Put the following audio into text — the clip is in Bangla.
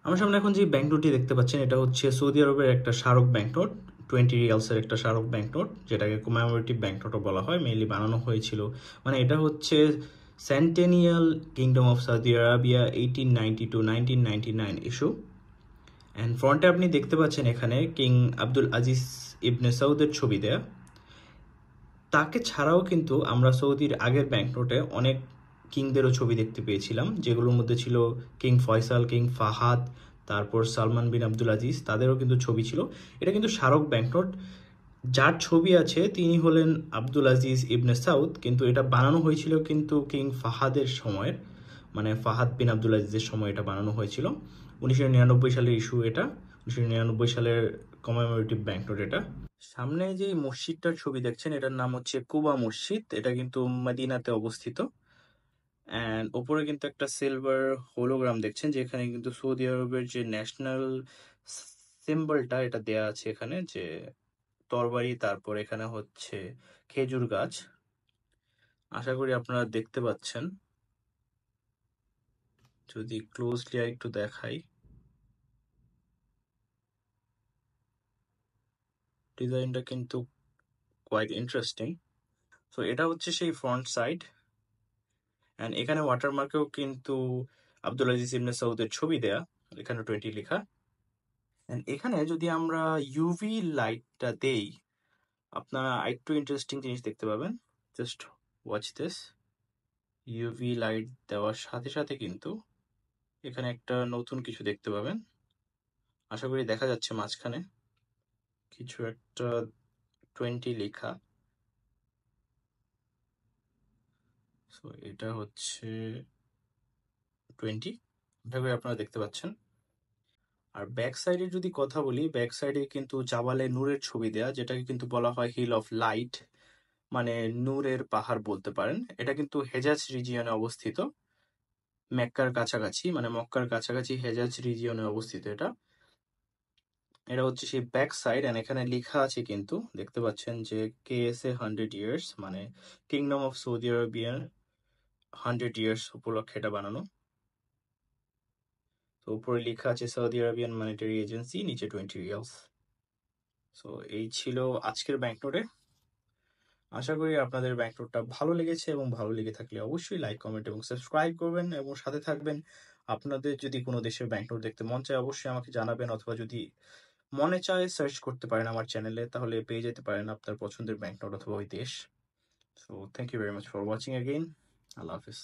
আমার সামনে এখন যে ব্যাংক নোটটি দেখতে পাচ্ছেন এটা হচ্ছে সৌদি আরবের একটা স্মারক ব্যাংক নোট, 20 রিয়ালসের একটা স্মারক ব্যাংক নোট, যেটাকে কমেমোরেটিভ ব্যাংক নোটও বলা হয়। মেইনলি বানানো হয়েছিল, মানে এটা হচ্ছে centennial kingdom of Saudi Arabia 1890 to 1999 issue. And ফ্রন্টে আপনি দেখতে পাচ্ছেন এখানে কিং আব্দুল আজিজ ইবনে সৌদের ছবি দেয়া। তাকে ছাড়াও কিন্তু আমরা সৌদির আগের ব্যাংক নোটে অনেক কিংদেরও ছবি দেখতে পেয়েছিলাম, যেগুলোর মধ্যে ছিল কিং ফয়সাল, কিং ফাহাদ, তারপর সালমান বিন আব্দুল আজিজ, তাদেরও কিন্তু ছবি ছিল। এটা কিন্তু স্মারক ব্যাংক নোট। যার ছবি আছে তিনি হলেন আব্দুল আজিজ ইবনে সাউদ, কিন্তু এটা বানানো হয়েছিল কিন্তু কিং ফাহাদের সময়ের, মানে ফাহাদ বিন আব্দুল আজিজের সময় এটা বানানো হয়েছিল। 1999 সালের ইস্যু এটা, 1999 সালের কমেমোরেটিভ ব্যাংক নোট এটা। সামনে যে মসজিদটার ছবি দেখছেন এটার নাম হচ্ছে কুবা মসজিদ, এটা কিন্তু মদিনাতে অবস্থিত। অ্যান্ড ওপরে কিন্তু একটা সিলভার হোলোগ্রাম দেখছেন, যেখানে কিন্তু সৌদি আরবের যে ন্যাশনাল সিম্বলটা এটা দেয়া আছে এখানে, যে তরবারি, তারপর এখানে হচ্ছে খেজুর গাছ। আশা করি আপনারা দেখতে পাচ্ছেন। যদি ক্লোজলি একটু দেখাই, ডিজাইনটা কিন্তু কোয়াইট ইন্টারেস্টিং। তো এটা হচ্ছে সেই ফ্রন্ট সাইড। অ্যান্ড এখানে ওয়াটারমার্কেও কিন্তু আব্দুল আজিজ ইবনে সৌদের ছবি দেয়া, এখানে 20 লেখা। অ্যান্ড এখানে যদি আমরা ইউভি লাইটটা দেই, আপনারা আরেকটু ইন্টারেস্টিং জিনিস দেখতে পাবেন। Just watch this. UV light দেওয়ার সাথে সাথে কিন্তু এখানে একটা নতুন কিছু দেখতে পাবেন। আশা করি দেখা যাচ্ছে মাঝখানে কিছু একটা 20 লেখা। সো এটা হচ্ছে 20, আশা করি আপনারা দেখতে পাচ্ছেন। আর ব্যাক সাইডে যদি কথা বলি, ব্যাক সাইডে কিন্তু জাবালে নূরের ছবি দেয়া, যেটাকে কিন্তু বলা হয় হিল অফ লাইট, মানে নূরের পাহাড় বলতে পারেন। এটা কিন্তু হেজাজ রিজিয়নে অবস্থিত, মেক্কার কাছাকাছি, মানে মক্কার কাছাকাছি হেজাজ রিজিয়নে অবস্থিত এটা। এটা হচ্ছে সেই ব্যাক সাইড। এন্ড এখানে লেখা আছে কিন্তু দেখতে পাচ্ছেন যে KSA 100 ইয়ার্স, মানে kingdom of Saudi Arabian 100 years উপলক্ষে এটা বানানো। তো উপরে লেখা আছে সৌদি আরবিয়ান মনিটারি এজেন্সি, নিচে 20 রিয়ালস। সো এই ছিল আজকের ব্যাংক নোটে। আশা করি আপনাদের ব্যাংক নোটটা ভালো লেগেছে, এবং ভালো লেগে থাকলে অবশ্যই লাইক, কমেন্ট এবং সাবস্ক্রাইব করবেন এবং সাথে থাকবেন। আপনাদের যদি কোনো দেশের ব্যাংক নোট দেখতে মন চায় অবশ্যই আমাকে জানাবেন, অথবা যদি মনে চায় সার্চ করতে পারেন আমার চ্যানেলে, তাহলে পেয়ে যেতে পারেন আপনার পছন্দের ব্যাংক নোট অথবা ওই দেশ। So thank you very much for watching again. আল্লাহ হাফিজ।